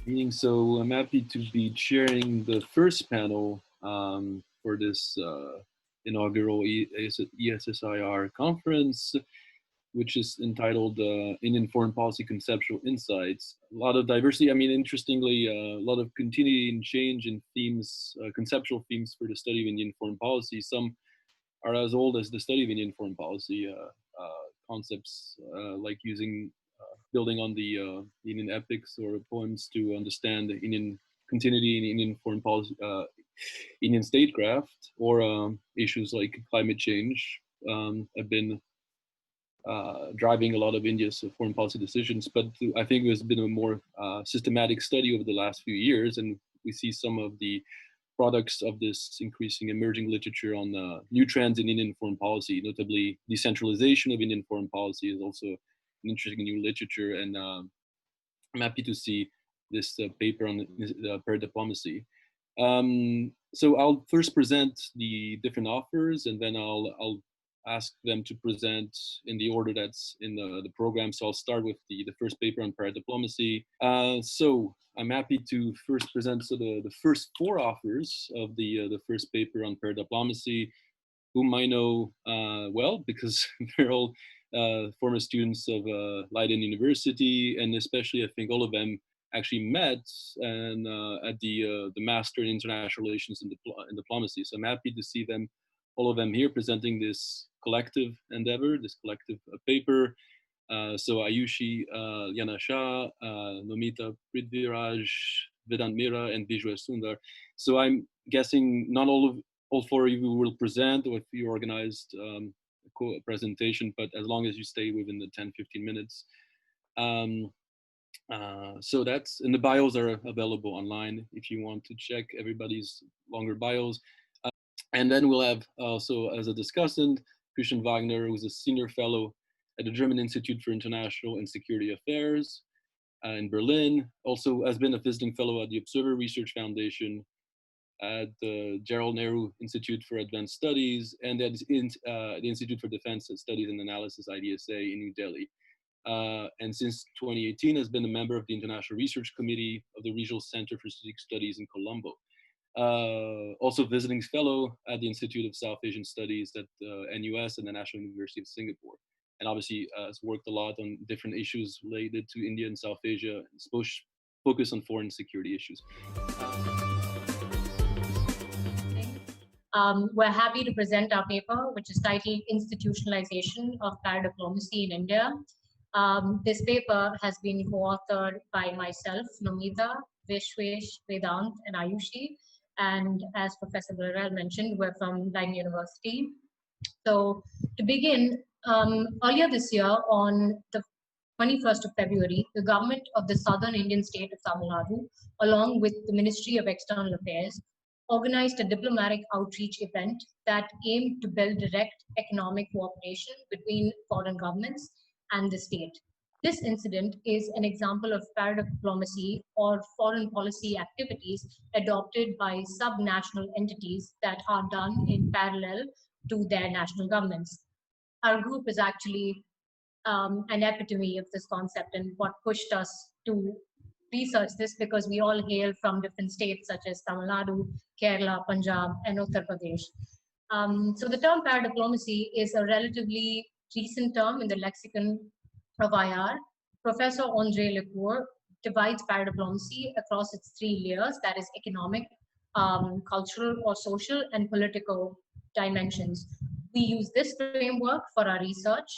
meeting. So I'm happy to be chairing the first panel for this inaugural ESSAIR conference, which is entitled Indian Foreign Policy Conceptual Insights. A lot of diversity. I mean, interestingly, a lot of continuity and change in themes, conceptual themes for the study of Indian foreign policy. Some are as old as the study of Indian foreign policy. Concepts like building on the Indian epics or poems to understand the Indian continuity in Indian foreign policy, Indian statecraft, or issues like climate change have been driving a lot of India's foreign policy decisions. But I think there's been a more systematic study over the last few years, and we see some of the products of this increasing emerging literature on new trends in Indian foreign policy, notably decentralization of Indian foreign policy is also an interesting new literature. And I'm happy to see this paper on paradiplomacy. So I'll first present the different authors, and then I'll ask them to present in the order that's in the program. So I'll start with the first paper on paradiplomacy. So I'm happy to first present the first four authors of the first paper on paradiplomacy, whom I know well because they're all former students of Leiden University, and especially I think all of them actually met and at the Master in International Relations and Diplomacy. So I'm happy to see them, all of them here, presenting this collective endeavor, this collective paper. So Aayushi, Liana, Shah, Nomita, Prithviraj, Vedant, Mehra, and Vishwesh, Sundar. So I'm guessing not all four of you will present, or if you organized a presentation, but as long as you stay within the 10-15 minutes. So that's, and the bios are available online if you want to check everybody's longer bios. And then we'll have also as a discussant, Christian Wagner, who's a senior fellow at the German Institute for International and Security Affairs in Berlin. Also has been a visiting fellow at the Observer Research Foundation, at the Gerald Nehru Institute for Advanced Studies, and at the Institute for Defense Studies and Analysis, IDSA, in New Delhi. And since 2018 has been a member of the International Research Committee of the Regional Center for Strategic Studies in Colombo. Also visiting fellow at the Institute of South Asian Studies at NUS and the National University of Singapore. And obviously has worked a lot on different issues related to India and South Asia, focus on foreign security issues. We're happy to present our paper, which is titled Institutionalization of Paradiplomacy in India. This paper has been co-authored by myself, Nomita, Vishwesh, Vedant, and Aayushi. And as Professor Blarel mentioned, we're from Leiden University. So to begin, earlier this year, on the 21st of February, the government of the southern Indian state of Tamil Nadu, along with the Ministry of External Affairs, organized a diplomatic outreach event that aimed to build direct economic cooperation between foreign governments and the state. This incident is an example of paradiplomacy or foreign policy activities adopted by subnational entities that are done in parallel to their national governments. Our group is actually an epitome of this concept and what pushed us to research this, because we all hail from different states such as Tamil Nadu, Kerala, Punjab, and Uttar Pradesh. So the term paradiplomacy is a relatively recent term in the lexicon of IR. Professor André Lecour divides paradiplomacy across its three layers, that is economic, cultural or social, and political dimensions. We use this framework for our research.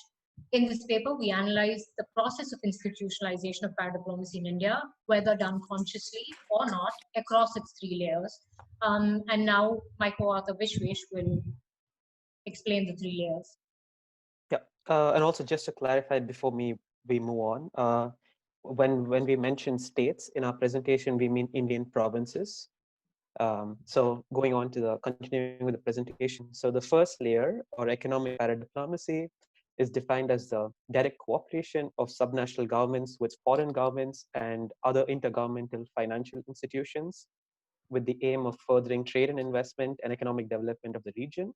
In this paper, we analyze the process of institutionalization of paradiplomacy in India, whether done consciously or not, across its three layers. And now my co-author Vishwesh will explain the three layers. Yeah, and also just to clarify before we move on, when we mention states in our presentation, we mean Indian provinces. So going on to continuing with the presentation. So the first layer, or economic paradiplomacy, is defined as the direct cooperation of subnational governments with foreign governments and other intergovernmental financial institutions with the aim of furthering trade and investment and economic development of the region.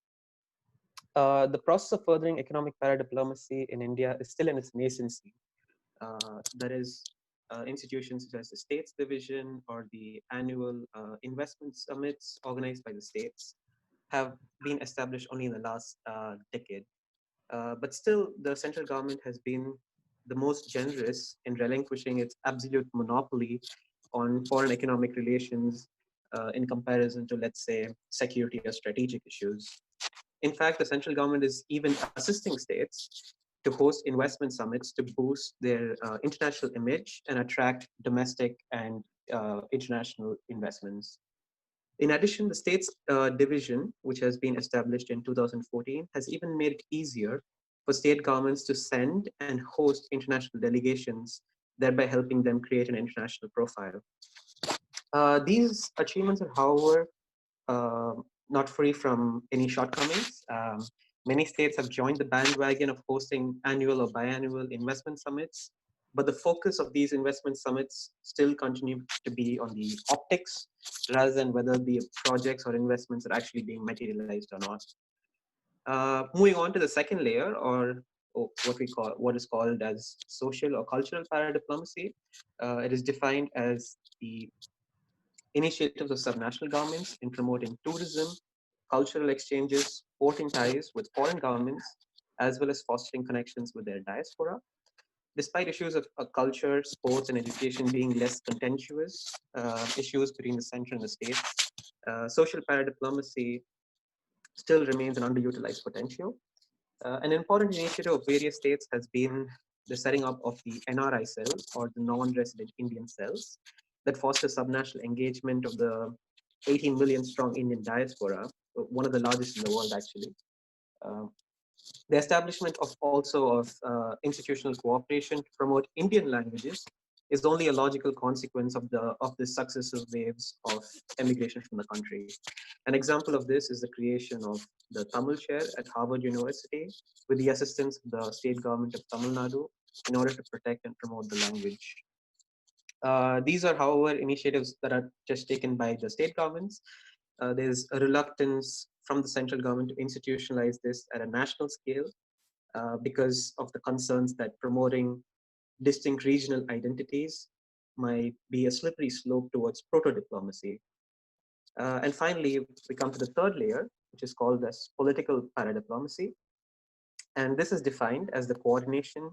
The process of furthering economic paradiplomacy in India is still in its nascency. There is institutions such as the States Division or the annual investment summits organized by the states have been established only in the last decade. But still, the central government has been the most generous in relinquishing its absolute monopoly on foreign economic relations in comparison to, let's say, security or strategic issues. In fact, the central government is even assisting states to host investment summits to boost their international image and attract domestic and international investments. In addition, the states division, which has been established in 2014, has even made it easier for state governments to send and host international delegations, thereby helping them create an international profile. These achievements are, however, not free from any shortcomings. Many states have joined the bandwagon of hosting annual or biannual investment summits, but the focus of these investment summits still continue to be on the optics rather than whether the projects or investments are actually being materialized or not. Moving on to the second layer, or what is called as social or cultural paradiplomacy. It is defined as the initiatives of subnational governments in promoting tourism, cultural exchanges, porting ties with foreign governments, as well as fostering connections with their diaspora. Despite issues of culture, sports, and education being less contentious issues between the center and the states, social paradiplomacy still remains an underutilized potential. An important initiative of various states has been the setting up of the NRI cells, or the non-resident Indian cells, that foster subnational engagement of the 18 million strong Indian diaspora, one of the largest in the world actually. Um, the establishment of also of institutional cooperation to promote Indian languages is only a logical consequence of the successive waves of emigration from the country. An example of this is the creation of the Tamil chair at Harvard University with the assistance of the state government of Tamil Nadu in order to protect and promote the language. These are, however, initiatives that are just taken by the state governments. There's a reluctance from the central government to institutionalize this at a national scale because of the concerns that promoting distinct regional identities might be a slippery slope towards proto-diplomacy. And finally, we come to the third layer, which is called as political paradiplomacy. And this is defined as the coordination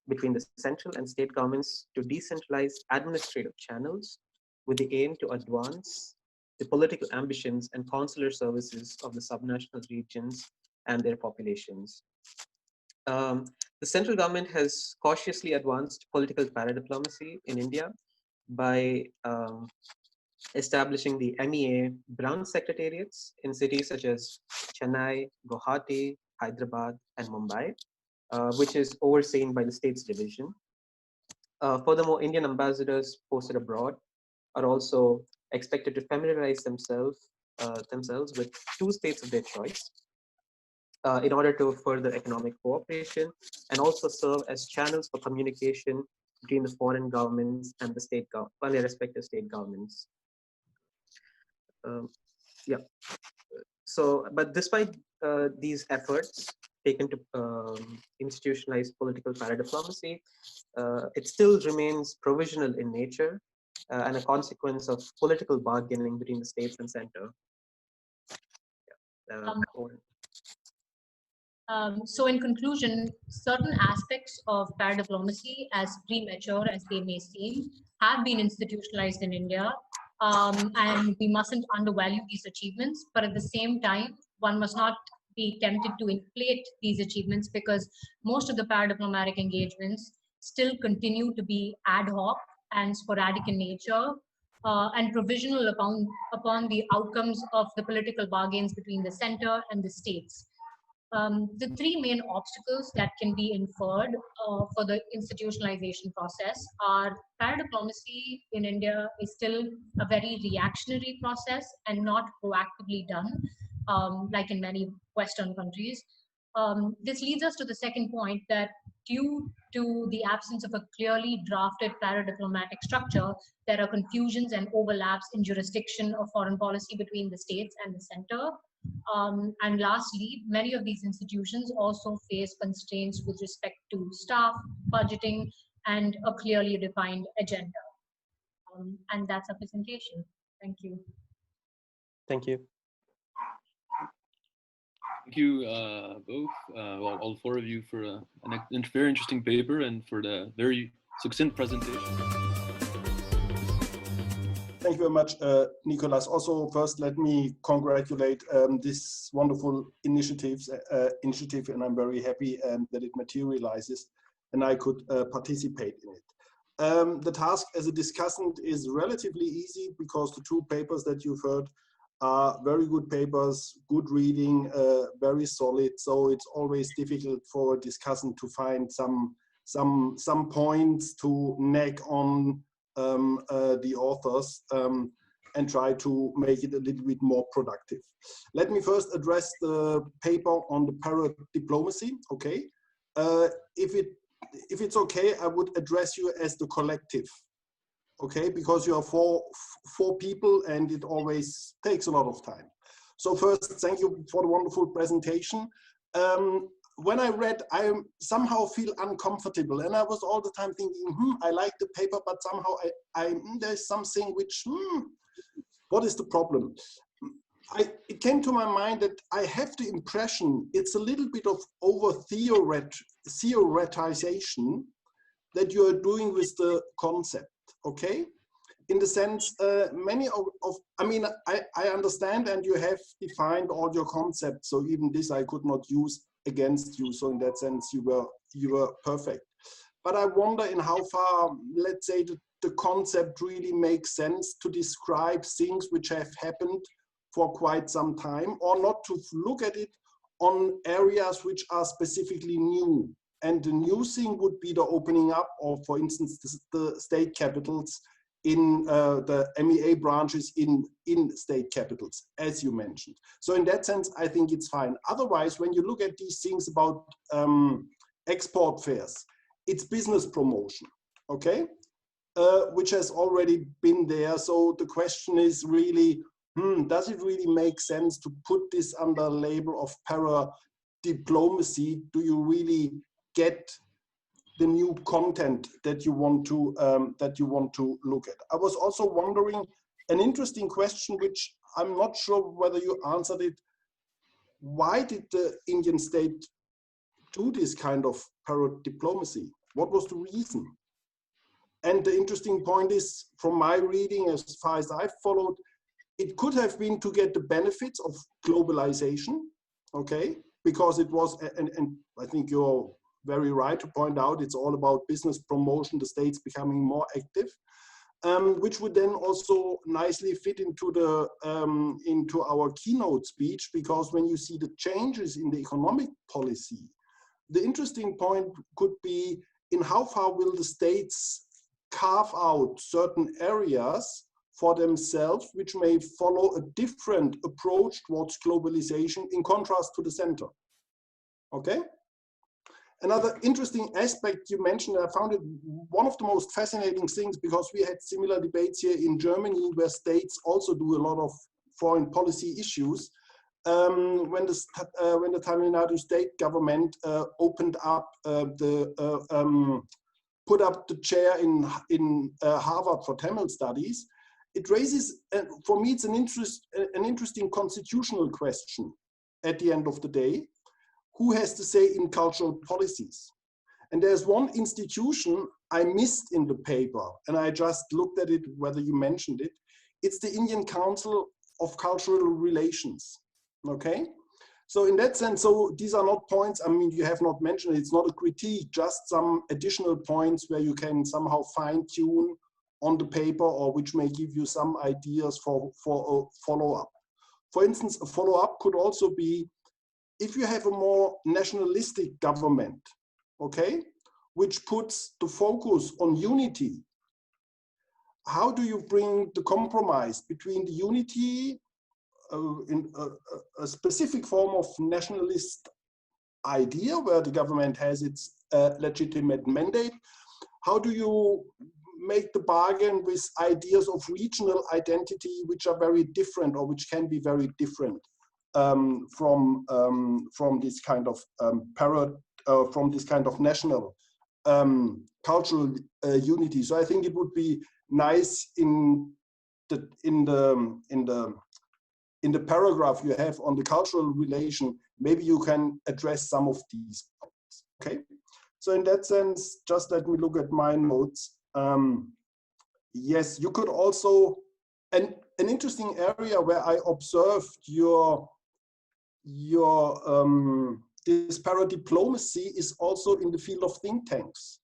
between the central and state governments to decentralize administrative channels with the aim to advance the political ambitions and consular services of the subnational regions and their populations. Um, the central government has cautiously advanced political paradiplomacy in India by establishing the MEA branch secretariats in cities such as Chennai, Guwahati, Hyderabad, and Mumbai, which is overseen by the States Division. Furthermore, Indian ambassadors posted abroad are also expected to familiarize themselves with two states of their choice in order to further economic cooperation and also serve as channels for communication between the foreign governments and the their respective state governments. Yeah. So, but despite these efforts taken to institutionalize political paradiplomacy, it still remains provisional in nature and a consequence of political bargaining between the states and center. Yeah. So in conclusion, certain aspects of paradiplomacy, as premature as they may seem, have been institutionalized in India, and we mustn't undervalue these achievements, but at the same time, one must not be tempted to inflate these achievements because most of the paradiplomatic engagements still continue to be ad hoc and sporadic in nature, and provisional upon the outcomes of the political bargains between the center and the states. The three main obstacles that can be inferred for the institutionalization process are paradiplomacy in India is still a very reactionary process and not proactively done, like in many Western countries. This leads us to the second point that due to the absence of a clearly drafted paradiplomatic structure, there are confusions and overlaps in jurisdiction of foreign policy between the states and the center. And lastly, many of these institutions also face constraints with respect to staff, budgeting, and a clearly defined agenda. And that's our presentation. Thank you. Thank you. Thank you both, well, all four of you, for a very interesting paper and for the very succinct presentation. Thank you very much, Nicolas. Also, first, let me congratulate this wonderful initiative, and I'm very happy that it materializes and I could participate in it. The task as a discussant is relatively easy because the two papers that you've heard are very good papers, good reading, very solid. So it's always difficult for a discussant to find some points to nag on the authors and try to make it a little bit more productive. Let me first address the paper on the paradiplomacy. Okay, if it's okay, I would address you as the collective. Okay, because you are four people and it always takes a lot of time. So first, thank you for the wonderful presentation. When I read, I somehow feel uncomfortable, and I was all the time thinking, I like the paper, but somehow there's something which, what is the problem? It came to my mind that I have the impression it's a little bit of over theoretization that you are doing with the concept. Okay, in the sense, many I understand, and you have defined all your concepts. So even this I could not use against you. So in that sense, you were perfect. But I wonder in how far, let's say, the concept really makes sense to describe things which have happened for quite some time, or not to look at it on areas which are specifically new. And the new thing would be the opening up of, for instance, the state capitals in the MEA branches in state capitals, as you mentioned. So in that sense, I think it's fine. Otherwise, when you look at these things about export fairs, it's business promotion, okay? Which has already been there. So the question is really, does it really make sense to put this under label of paradiplomacy? Do you really get the new content that you want to look at? I was also wondering, an interesting question which I'm not sure whether you answered it. Why did the Indian state do this kind of paradiplomacy? What was the reason? And the interesting point is, from my reading, as far as I followed, it could have been to get the benefits of globalization, okay? Because it was, and I think you're very right to point out, it's all about business promotion, the states becoming more active, which would then also nicely fit into the into our keynote speech, because when you see the changes in the economic policy, the interesting point could be in how far will the states carve out certain areas for themselves, which may follow a different approach towards globalization in contrast to the center. Okay? Another interesting aspect you mentioned, I found it one of the most fascinating things, because we had similar debates here in Germany where states also do a lot of foreign policy issues. When the Tamil Nadu state government opened up put up the chair in Harvard for Tamil studies, it raises, for me, it's an interesting constitutional question at the end of the day. Who has to say in cultural policies? And there's one institution I missed in the paper, and I just looked at it, whether you mentioned it. It's the Indian Council of Cultural Relations, okay? So in that sense, so these are not points, I mean, you have not mentioned it, it's not a critique, just some additional points where you can somehow fine tune on the paper, or which may give you some ideas for a follow-up. For instance, a follow-up could also be, if you have a more nationalistic government, okay, which puts the focus on unity, how do you bring the compromise between the unity in a specific form of nationalist idea where the government has its legitimate mandate? How do you make the bargain with ideas of regional identity, which are very different, or which can be very different from this kind of national cultural unity. So I think it would be nice in the paragraph you have on the cultural relation, maybe you can address some of these points. Okay. So in that sense, just let me look at my notes. Yes, you could also, an interesting area where I observed your this paradiplomacy is also in the field of think tanks.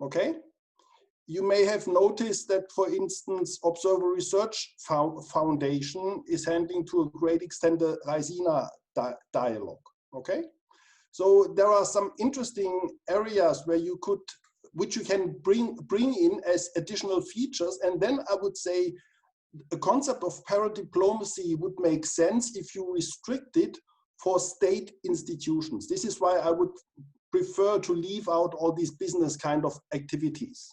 Okay. You may have noticed that, for instance, Observer Research Foundation is handling to a great extent the Raisina dialogue. Okay. So there are some interesting areas where you could, which you can bring in as additional features. And then I would say the concept of paradiplomacy would make sense if you restrict it for state institutions. This is why I would prefer to leave out all these business kind of activities.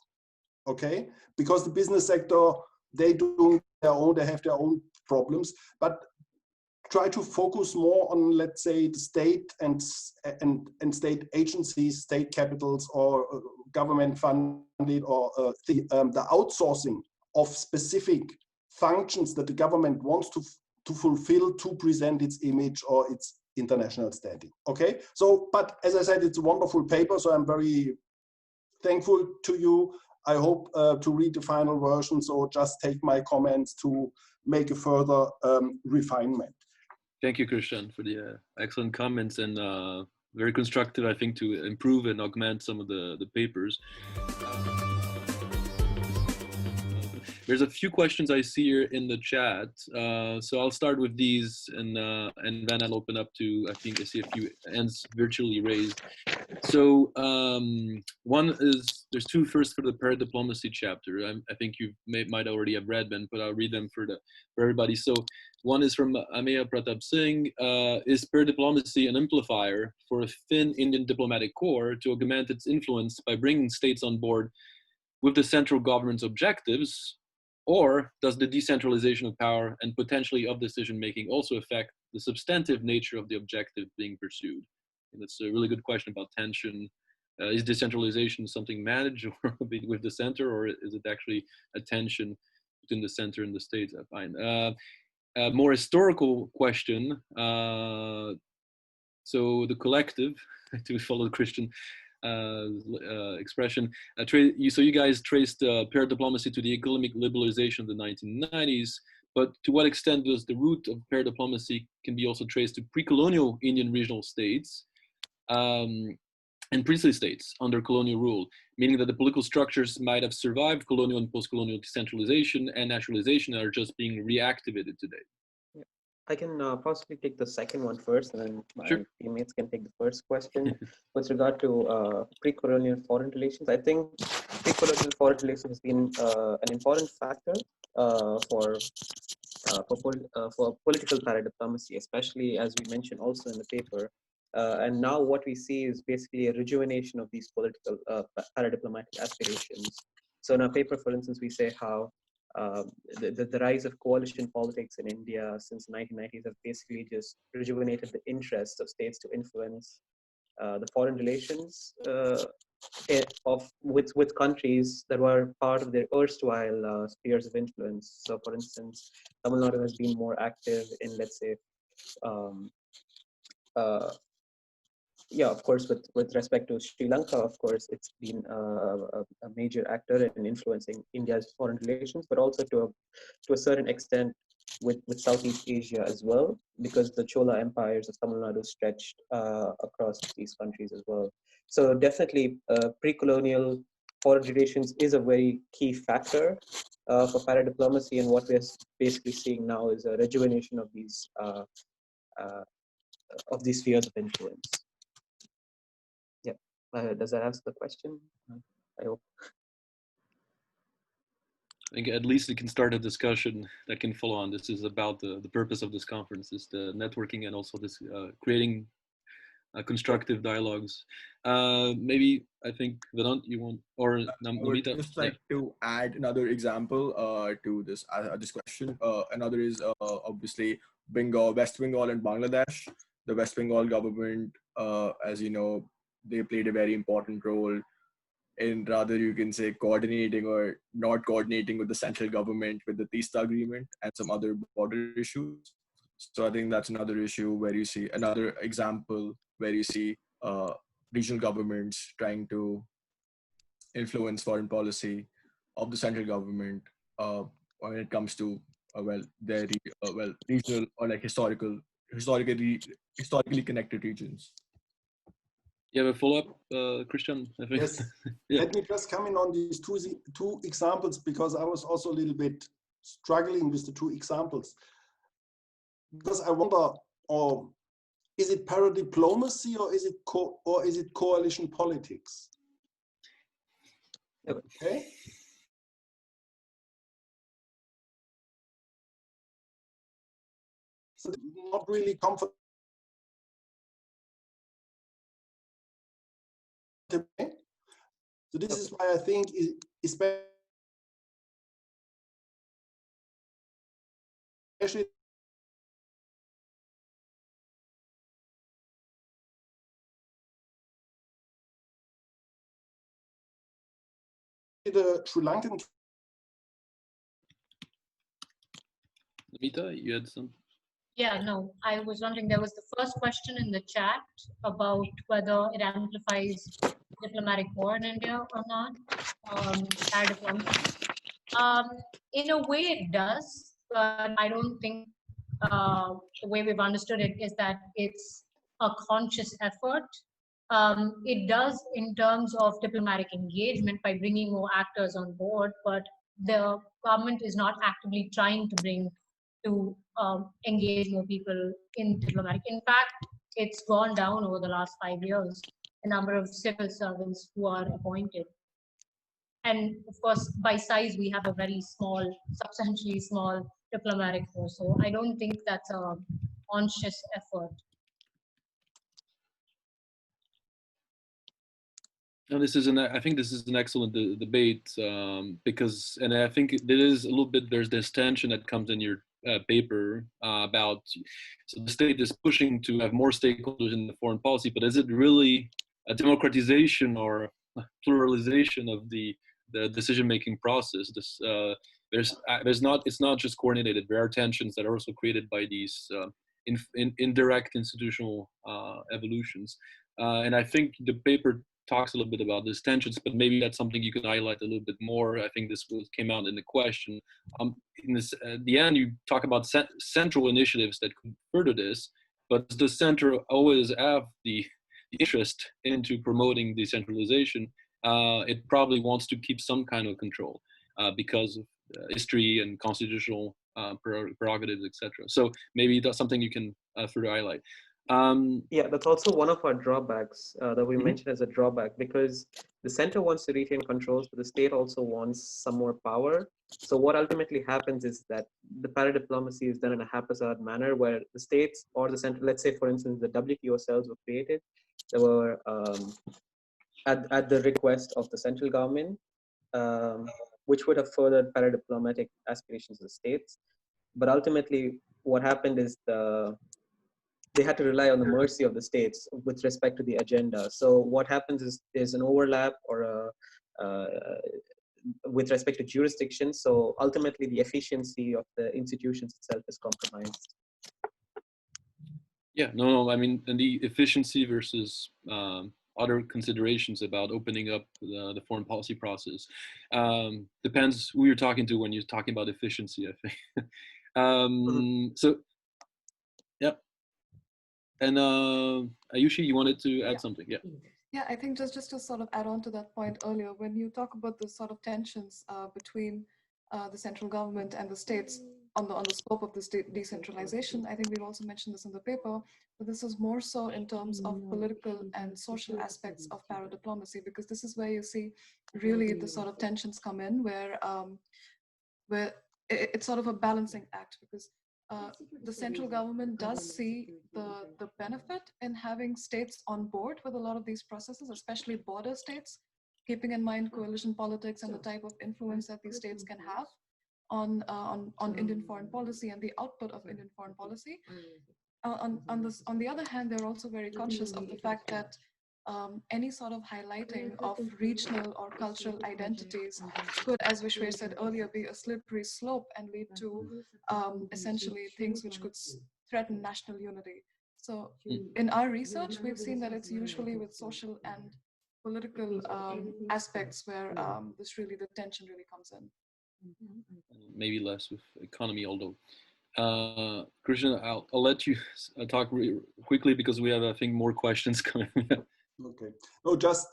Okay, because the business sector, they do their own, they have their own problems, but try to focus more on, let's say, the state and state agencies, state capitals, or government funded, or the outsourcing of specific functions that the government wants to fulfill to present its image or its international standing. Okay, so, but as I said, it's a wonderful paper, so I'm very thankful to you. I hope to read the final version, so just take my comments to make a further refinement. Thank you, Christian, for the excellent comments, and very constructive, I think, to improve and augment some of the papers. There's a few questions I see here in the chat, so I'll start with these, and then I'll open up to, I think I see a few hands virtually raised. So one is, there's two first for the Paradiplomacy chapter. I think you might already have read them, but I'll read them for everybody. So one is from Ameya Pratap Singh. Is Paradiplomacy an amplifier for a thin Indian diplomatic corps to augment its influence by bringing states on board with the central government's objectives? Or does the decentralization of power and potentially of decision-making also affect the substantive nature of the objective being pursued? And that's a really good question about tension. Is decentralization something managed or with the center, or is it actually a tension between the center and the states? I find. A more historical question. So the collective, to follow the Christian expression, so you guys traced paradiplomacy to the economic liberalization of the 1990s, but to what extent does the root of paradiplomacy can be also traced to pre-colonial Indian regional states and princely states under colonial rule, meaning that the political structures might have survived colonial and post-colonial decentralization and nationalization and are just being reactivated today? I can possibly take the second one first, and then my teammates can take the first question. With regard to pre-colonial foreign relations, I think pre-colonial foreign relations has been an important factor for political paradiplomacy, especially as we mentioned also in the paper. And now what we see is basically a rejuvenation of these political paradiplomatic aspirations. So in our paper, for instance, we say how the rise of coalition politics in India since the 1990s have basically just rejuvenated the interests of states to influence the foreign relations with countries that were part of their erstwhile spheres of influence. So, for instance, Tamil Nadu has been more active in, let's say, yeah, of course, with respect to Sri Lanka, of course, it's been a major actor in influencing India's foreign relations, but also to a certain extent with Southeast Asia as well, because the Chola empires of Tamil Nadu stretched across these countries as well. So definitely pre-colonial foreign relations is a very key factor for paradiplomacy, and what we're basically seeing now is a rejuvenation of these spheres of influence. Does that answer the question? I hope. I think at least it can start a discussion that can follow on. This is about the purpose of this conference, is the networking and also this creating constructive dialogues. Maybe I think Vedant, you want, or Nomita? I would just like to add another example to this question. Another is obviously Bengal, West Bengal and Bangladesh. The West Bengal government, as you know, they played a very important role in, rather you can say, coordinating or not coordinating with the central government with the Tista agreement and some other border issues. So I think that's another issue where you see another example where you see regional governments trying to influence foreign policy of the central government when it comes to their regional or like historically connected regions. You have a follow-up, Christian? I think. Yes. Yeah. Let me just come in on these two examples, because I was also a little bit struggling with the two examples. Because I wonder, or is it paradiplomacy or is it coalition politics? Okay. So not really comfortable. So this is why I think, especially the Sri Lankan. Nomita, you had some. Yeah, no, I was wondering, there was the first question in the chat about whether it amplifies diplomatic war in India or not, paradiplomacy. In a way it does, but I don't think the way we've understood it is that it's a conscious effort. It does in terms of diplomatic engagement by bringing more actors on board, but the government is not actively trying to bring to engage more people in diplomatic. In fact, it's gone down over the last 5 years, the number of civil servants who are appointed. And of course, by size, we have a very small, substantially small diplomatic force. So I don't think that's a conscious effort. No, I think this is an excellent debate because, and I think there is a little bit, there's this tension that comes in your paper about, so the state is pushing to have more stakeholders in the foreign policy, but is it really a democratization or pluralization of the decision-making process? It's not just coordinated. There are tensions that are also created by these indirect institutional evolutions. And I think the paper talks a little bit about these tensions, but maybe that's something you can highlight a little bit more. I think this came out in the question. In this, at the end, you talk about central initiatives that could further this, but does the center always have the interest into promoting decentralization? It probably wants to keep some kind of control because of history and constitutional prerogatives, etc. So maybe that's something you can further highlight. Yeah, that's also one of our drawbacks that we mentioned as a drawback, because the center wants to retain controls, but the state also wants some more power. So what ultimately happens is that the paradiplomacy is done in a haphazard manner, where the states or the center, let's say for instance, the WTO cells were created, they were at the request of the central government, which would have furthered paradiplomatic aspirations of the states. But ultimately, what happened is they had to rely on the mercy of the states with respect to the agenda. So what happens is there's an overlap or with respect to jurisdiction. So ultimately, the efficiency of the institutions itself is compromised. Yeah, no, I mean, and the efficiency versus other considerations about opening up the foreign policy process depends who you're talking to when you're talking about efficiency, I think. So, yeah. And Aayushi, you wanted to add something? Yeah. Yeah, I think just to sort of add on to that point earlier, when you talk about the sort of tensions between the central government and the states on the scope of this decentralization, I think we've also mentioned this in the paper, but this is more so in terms of political and social aspects of paradiplomacy, because this is where you see really the sort of tensions come in, where it's sort of a balancing act, because the central government does see the benefit in having states on board with a lot of these processes, especially border states, keeping in mind coalition politics and the type of influence that these states can have on Indian foreign policy and the output of Indian foreign policy. On the other hand, they're also very conscious of the fact that any sort of highlighting of regional or cultural identities could, as Vishwesh said earlier, be a slippery slope and lead to essentially things which could threaten national unity. So in our research, we've seen that it's usually with social and political aspects where the tension really comes in. Maybe less with economy, although. Christian, I'll let you talk quickly because we have, I think, more questions coming. Okay. No, just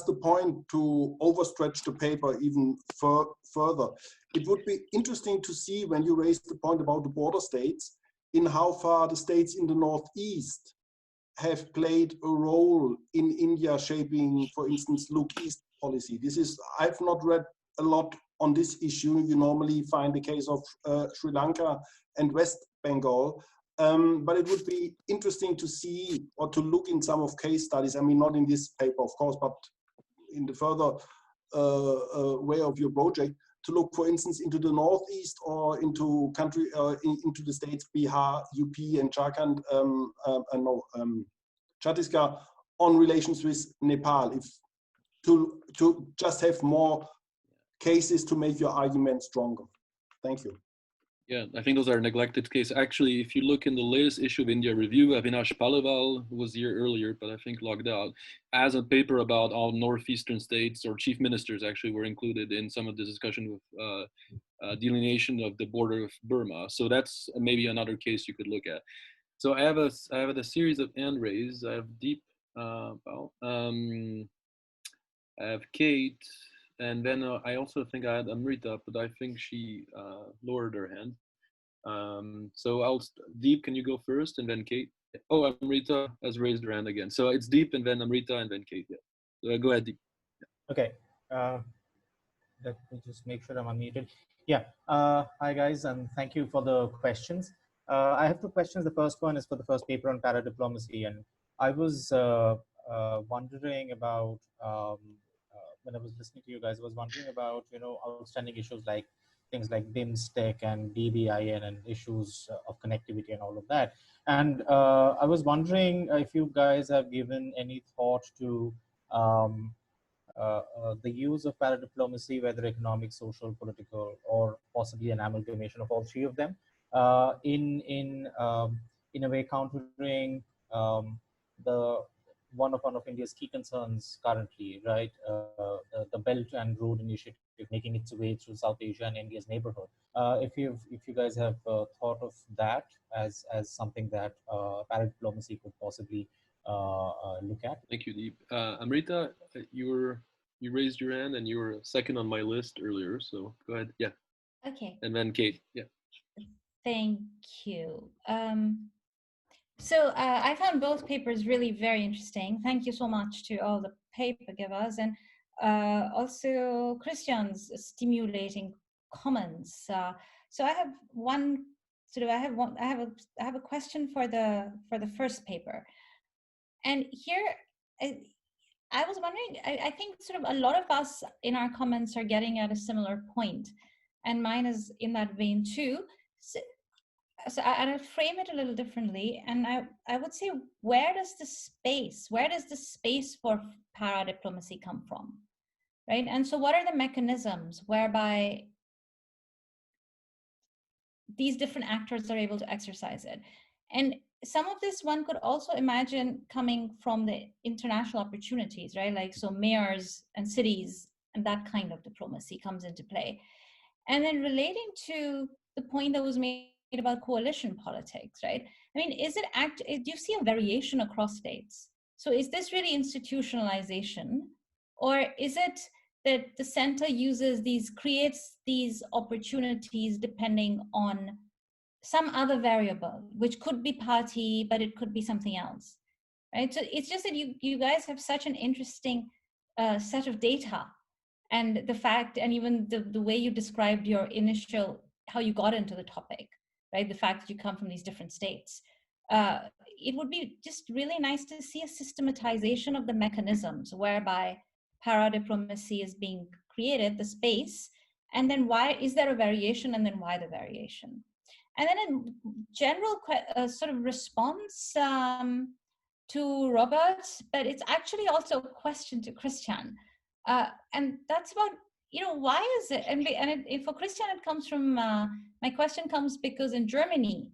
the point to overstretch the paper even further. It would be interesting to see when you raised the point about the border states, in how far the states in the Northeast have played a role in India shaping, for instance, Look East policy. This is, I've not read a lot on this issue. You normally find the case of Sri Lanka and West Bengal. But it would be interesting to see or to look in some of case studies. I mean, not in this paper, of course, but in the further way of your project, to look, for instance, into the Northeast or into into the states Bihar, UP, and Jharkhand, Chhattisgarh, on relations with Nepal, if to just have more cases to make your argument stronger. Thank you. Yeah, I think those are neglected cases. Actually, if you look in the latest issue of India Review, Avinash Paliwal, who was here earlier, but I think logged out, as a paper about all northeastern states, or chief ministers actually were included in some of the discussion with delineation of the border of Burma. So that's maybe another case you could look at. So I have a series of hand raised. I have Deep, I have Kate, and then I also think I had Amrita, but I think she lowered her hand. So Deep, can you go first, and then Kate? Oh, Amrita has raised her hand again. So it's Deep, and then Amrita, and then Kate. Yeah. So go ahead, Deep. Okay. Let me just make sure I'm unmuted. Yeah. Hi, guys, and thank you for the questions. I have two questions. The first one is for the first paper on paradiplomacy, and I was wondering about when I was listening to you guys, I was wondering about outstanding issues like things like BIMSTEC and DBIN and issues of connectivity and all of that. And I was wondering if you guys have given any thought to the use of paradiplomacy, whether economic, social, political, or possibly an amalgamation of all three of them, in a way countering the one of India's key concerns currently, right? The Belt and Road Initiative making its way through South Asia and India's neighborhood. If you guys have thought of that as something that paradiplomacy could possibly look at. Thank you, Deep. Amrita, you raised your hand and you were second on my list earlier, so go ahead. Yeah. Okay. And then Kate. Yeah. Thank you. So I found both papers really very interesting. Thank you so much to all the paper givers, and also Christian's stimulating comments. So I have one sort of I have a question for the first paper, and here I was wondering. I think sort of a lot of us in our comments are getting at a similar point, and mine is in that vein too. So I'll frame it a little differently, and I would say, where does the space for paradiplomacy come from, right? And so what are the mechanisms whereby these different actors are able to exercise it? And some of this one could also imagine coming from the international opportunities, right? Like, so mayors and cities and that kind of diplomacy comes into play. And then relating to the point that was made about coalition politics, right? I mean, do you see a variation across states? So is this really institutionalization, or is it that the center creates these opportunities depending on some other variable, which could be party, but it could be something else, right? So it's just that you guys have such an interesting set of data, and the fact, and even the way you described your how you got into the topic, right? The fact that you come from these different states. It would be just really nice to see a systematization of the mechanisms whereby paradiplomacy is being created, the space, and then why is there a variation, and then why the variation? And then in general sort of response, to Robert, but it's actually also a question to Christian. And that's about, why is it? For Christian, it comes from, my question comes because in Germany,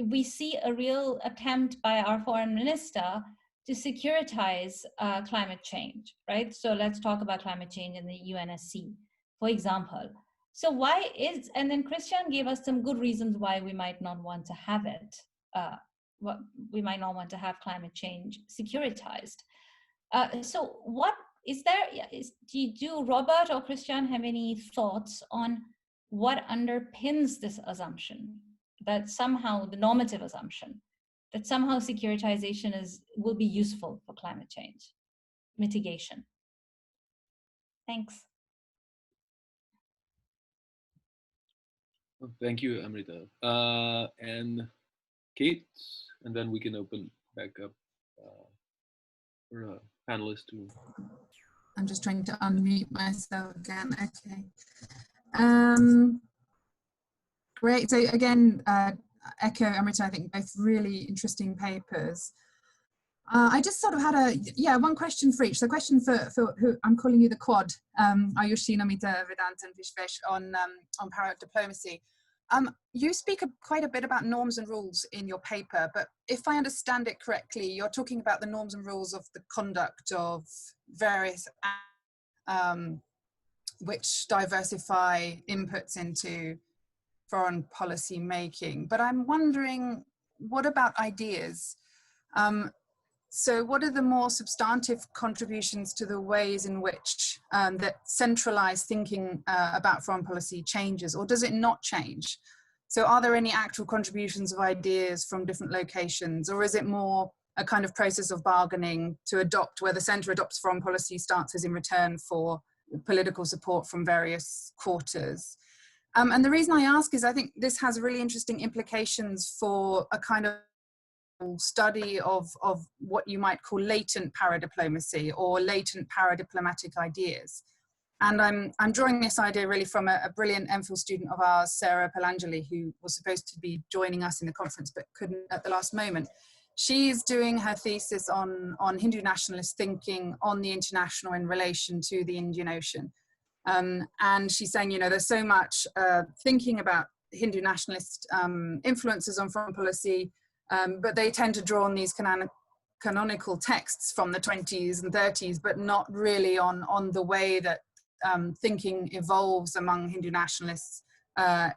we see a real attempt by our foreign minister to securitize climate change, right? So let's talk about climate change in the UNSC, for example. So and then Christian gave us some good reasons why we might not want to have it. We might not want to have climate change securitized. So what is there, do Robert or Christian have any thoughts on what underpins this assumption that somehow, the normative assumption, that somehow securitization will be useful for climate change mitigation? Thanks. Thank you, Amrita. And Kate, and then we can open back up for panelists too. I'm just trying to unmute myself again. Okay. Great. So again, echo Amrita, I think both really interesting papers. I just sort of had one question for each. So question for who I'm calling you the quad, Aayushi, Nomita, Vedant, and Vishwesh on paradiplomacy. You speak quite a bit about norms and rules in your paper, but if I understand it correctly, you're talking about the norms and rules of the conduct of various which diversify inputs into foreign policy making. But I'm wondering, what about ideas? So what are the more substantive contributions to the ways in which that centralized thinking about foreign policy changes, or does it not change? So are there any actual contributions of ideas from different locations, or is it more a kind of process of bargaining to adopt, where the center adopts foreign policy stances in return for political support from various quarters? And the reason I ask is I think this has really interesting implications for a kind of study of what you might call latent paradiplomacy or latent paradiplomatic ideas. And I'm drawing this idea really from a brilliant MPhil student of ours, Sarah Palangeli, who was supposed to be joining us in the conference but couldn't at the last moment. She's doing her thesis on Hindu nationalist thinking on the international in relation to the Indian Ocean. And she's saying, there's so much thinking about Hindu nationalist influences on foreign policy, but they tend to draw on these canonical texts from the 20s and 30s, but not really on the way that thinking evolves among Hindu nationalists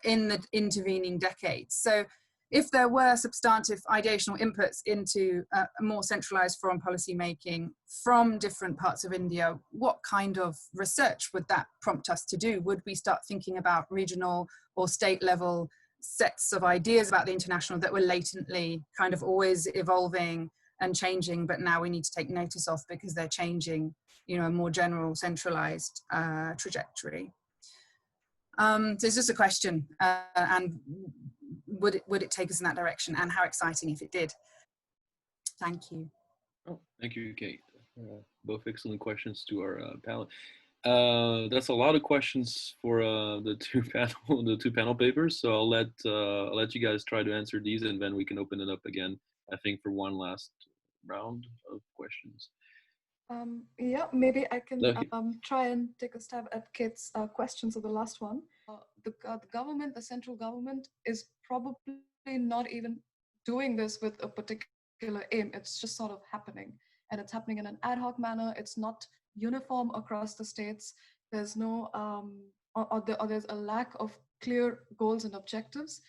in the intervening decades. So if there were substantive ideational inputs into a more centralized foreign policy making from different parts of India, what kind of research would that prompt us to do? Would we start thinking about regional or state level sets of ideas about the international that were latently kind of always evolving and changing, but now we need to take notice of because they're changing, a more general centralized trajectory? So it's just a question, and would it take us in that direction, and how exciting if it did? Thank you. Oh, thank you, Kate. Both excellent questions to our panel. That's a lot of questions for the two panel papers. So I'll let you guys try to answer these, and then we can open it up again, I think, for one last round of questions. Yeah, maybe I can try and take a stab at Kate's questions of the last one. The government, the central government, is probably not even doing this with a particular aim. It's just sort of happening, and it's happening in an ad hoc manner. It's not uniform across the states. There's no, or there's a lack of clear goals and objectives,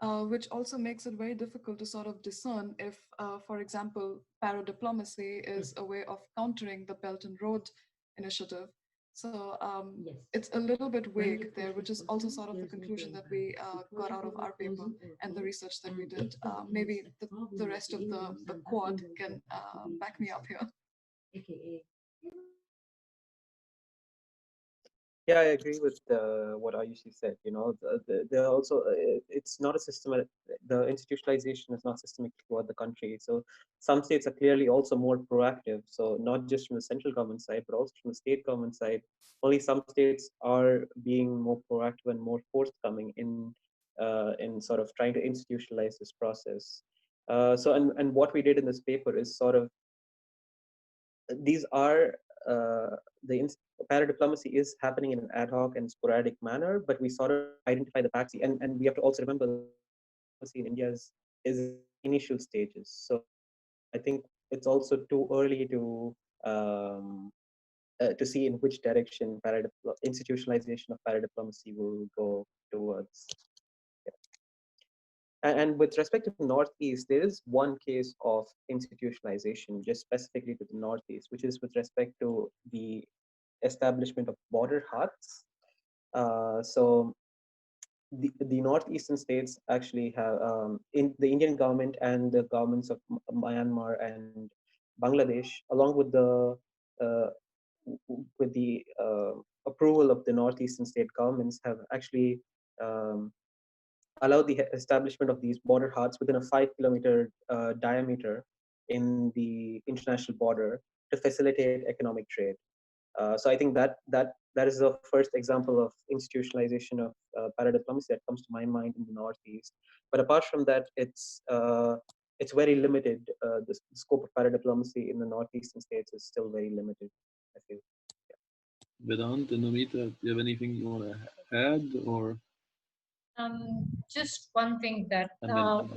which also makes it very difficult to sort of discern if, for example, paradiplomacy is a way of countering the Belt and Road Initiative. So it's a little bit vague there, which is also sort of the conclusion that we got out of our paper and the research that we did. Maybe the rest of the quad can back me up here. Yeah, I agree with what Aayushi said. There also it's not a systematic. The institutionalization is not systemic throughout the country. So some states are clearly also more proactive. So not just from the central government side, but also from the state government side. Only some states are being more proactive and more forthcoming in sort of trying to institutionalize this process. And what we did in this paper is sort of these are the paradiplomacy is happening in an ad hoc and sporadic manner, but we sort of identify the backseat, and we have to also remember the paradiplomacy in India is initial stages. So I think it's also too early to see in which direction institutionalization of paradiplomacy will go towards. And with respect to the Northeast, there is one case of institutionalization just specifically to the Northeast, which is with respect to the establishment of border huts. So the northeastern states actually have in the Indian government and the governments of Myanmar and Bangladesh, along with the approval of the northeastern state governments, have actually allowed the establishment of these border huts within a 5-kilometer diameter in the international border to facilitate economic trade. So I think that is the first example of institutionalization of paradiplomacy that comes to my mind in the Northeast. But apart from that, it's very limited. The scope of paradiplomacy in the Northeastern states is still very limited, I feel. Vedant and Nomita, do you have anything you want to add, or? Just one thing, that the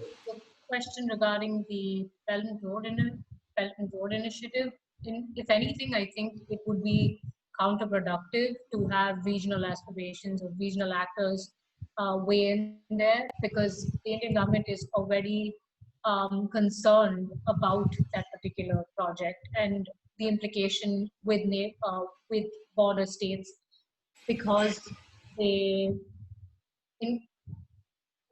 question regarding the Belt and Road Initiative, if anything, I think it would be counterproductive to have regional aspirations or regional actors weigh in there, because the Indian government is already concerned about that particular project and the implication with border states, because they I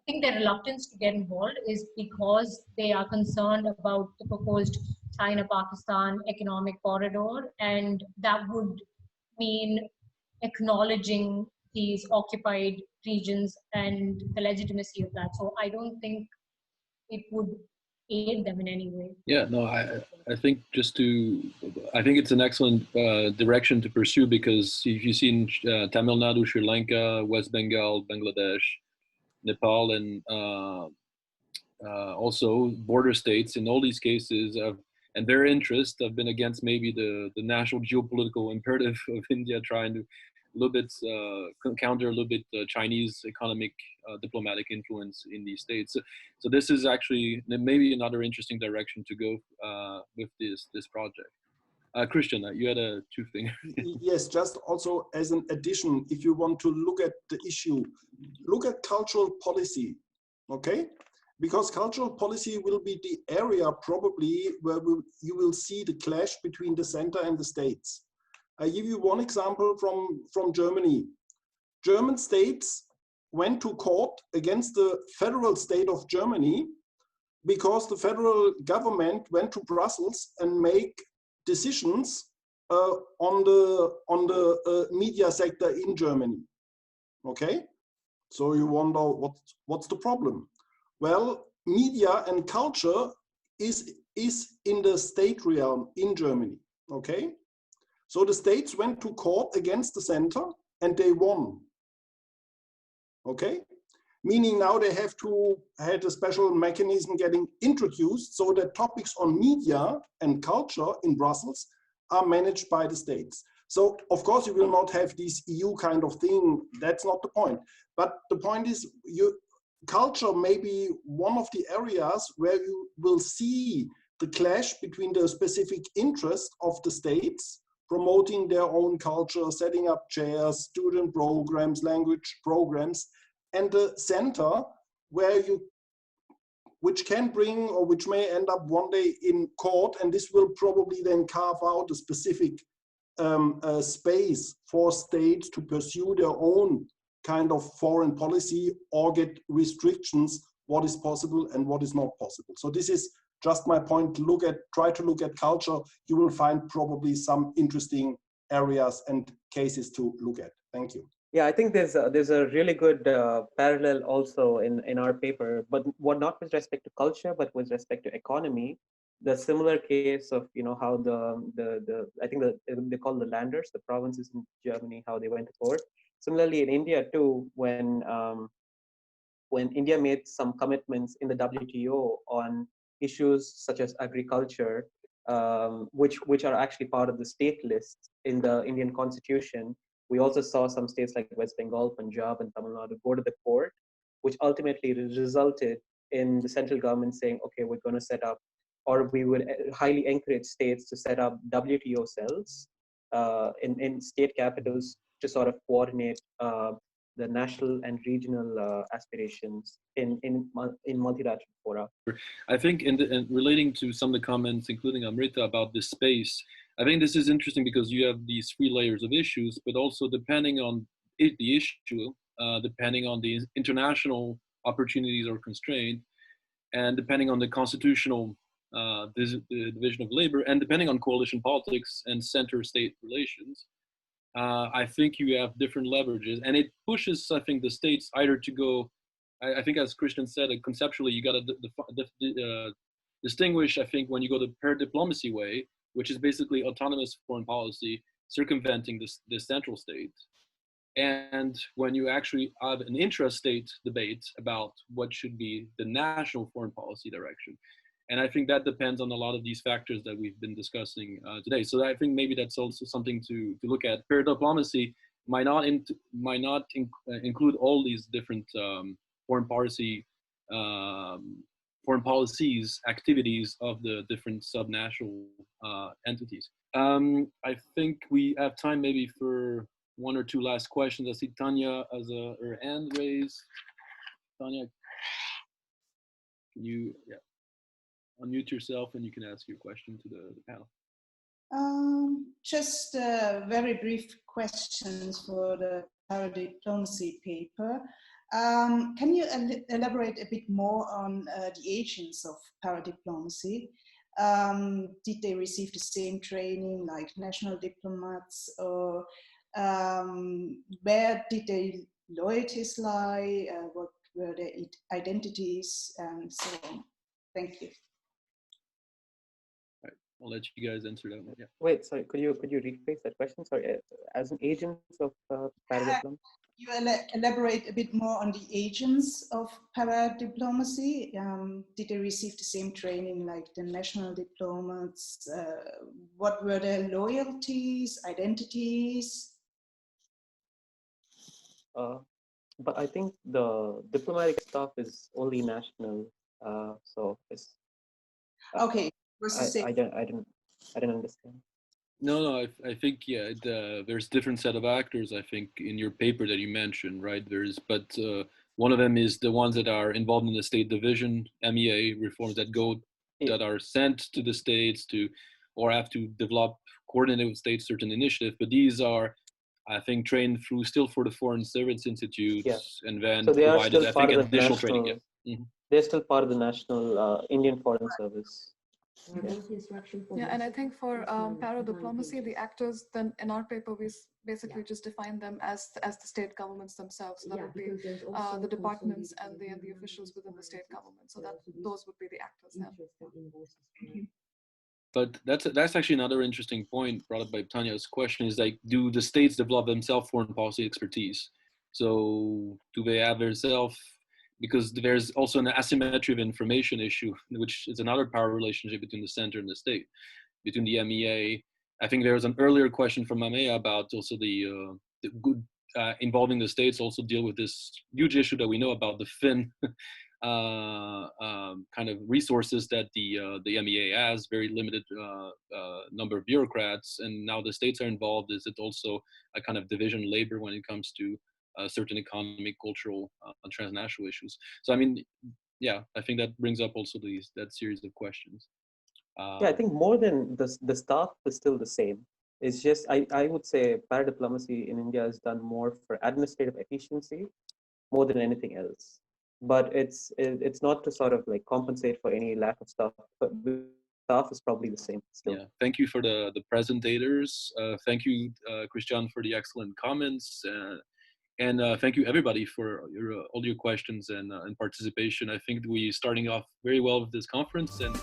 think their reluctance to get involved is because they are concerned about the proposed China-Pakistan economic corridor, and that would mean acknowledging these occupied regions and the legitimacy of that. So I don't think it would aid them in any way. Yeah, no, I think I think it's an excellent direction to pursue, because if you've seen Tamil Nadu, Sri Lanka, West Bengal, Bangladesh, Nepal, and also border states, in all these cases, and their interests have been against maybe the national geopolitical imperative of India, trying to a little bit counter a little bit Chinese economic diplomatic influence in these states. So this is actually maybe another interesting direction to go with this project. Christian, you had a two thing. Yes, just also as an addition, if you want to look at the issue, look at cultural policy, okay? Because cultural policy will be the area probably where you will see the clash between the center and the states. I give you one example from Germany. German states went to court against the federal state of Germany because the federal government went to Brussels and make decisions on the media sector in Germany. Okay, so you wonder what's the problem? Well, media and culture is in the state realm in Germany. Okay, so the states went to court against the center and they won. Okay, meaning now they have to have a special mechanism getting introduced so that topics on media and culture in Brussels are managed by the states. So of course you will not have this EU kind of thing, that's not the point. But the point is culture may be one of the areas where you will see the clash between the specific interests of the states, promoting their own culture, setting up chairs, student programs, language programs, and the center which can bring or which may end up one day in court, and this will probably then carve out a specific space for states to pursue their own kind of foreign policy or get restrictions, what is possible and what is not possible. So this is just my point. Try to look at culture. You will find probably some interesting areas and cases to look at. Thank you. Yeah, I think there's a really good parallel also in our paper, but not with respect to culture, but with respect to economy. The similar case of how I think they call the landers, the provinces in Germany, how they went to court. Similarly in India too, when India made some commitments in the WTO on issues such as agriculture, which are actually part of the state list in the Indian constitution. We also saw some states like West Bengal, Punjab, and Tamil Nadu go to the court, which ultimately resulted in the central government saying, okay, we're going to set up, or we would highly encourage states to set up WTO cells in state capitals to sort of coordinate the national and regional aspirations in multilateral fora. I think in relating to some of the comments, including Amrita, about this space, I think this is interesting because you have these three layers of issues, but also depending on the issue, depending on the international opportunities or constraint, and depending on the constitutional the division of labor, and depending on coalition politics and center-state relations, I think you have different leverages, and it pushes, I think, the states either to go, I think as Christian said, conceptually, you got to distinguish, I think, when you go the paradiplomacy way, which is basically autonomous foreign policy, circumventing the central state, and when you actually have an intra-state debate about what should be the national foreign policy direction. And I think that depends on a lot of these factors that we've been discussing today. So I think maybe that's also something to look at. Paradiplomacy might not include all these different foreign policies, activities of the different subnational entities. I think we have time maybe for one or two last questions. I see Tanya has her hand raised. Tanya, can you unmute yourself and you can ask your question to the panel. Just very brief questions for the paradiplomacy paper. Can you elaborate a bit more on the agents of paradiplomacy? Did they receive the same training like national diplomats, or where did their loyalties lie? What were their identities, and so on? Thank you. All right, I'll let you guys answer that one. Yeah. Wait, sorry, could you rephrase that question? Sorry, as an agent of paradiplomacy? You elaborate a bit more on the agents of paradiplomacy. Did they receive the same training like the national diplomats? What were their loyalties, identities? But I think the diplomatic staff is only national, so it's okay. I didn't understand. No, I think there's different set of actors. I think in your paper that you mentioned, right? But one of them is the ones that are involved in the state division, MEA reforms that are sent to the states or have to develop, coordinate with states certain initiatives. But these are, I think, trained still for the Foreign Service Institutes, and then so they are provided, still I part think, of the additional national, training. Yeah. Mm-hmm. They're still part of the national Indian Foreign Service. Yeah, and I think for paradiplomacy, the actors, then in our paper, we basically just define them as the state governments themselves. So that would be the departments and the officials within the state government. So that those would be the actors then. But that's actually another interesting point brought up by Tanya's question, is like, do the states develop themselves foreign policy expertise? So do they have themselves, because there's also an asymmetry of information issue, which is another power relationship between the center and the state, between the MEA. I think there was an earlier question from Mehra about also the good involving the states also deal with this huge issue that we know about, the thin kind of resources that the MEA has, very limited number of bureaucrats, and now the states are involved. Is it also a kind of division labor when it comes to certain economic, cultural, transnational issues? So I mean, yeah, I think that brings up also that series of questions. Yeah, I think more than the staff is still the same. It's just, I would say paradiplomacy in India is done more for administrative efficiency more than anything else. But it's not to sort of like compensate for any lack of staff, but the staff is probably the same still. Yeah, thank you for the presentators. Thank you, Christian, for the excellent comments. And thank you everybody for all your questions and participation. I think we're starting off very well with this conference, and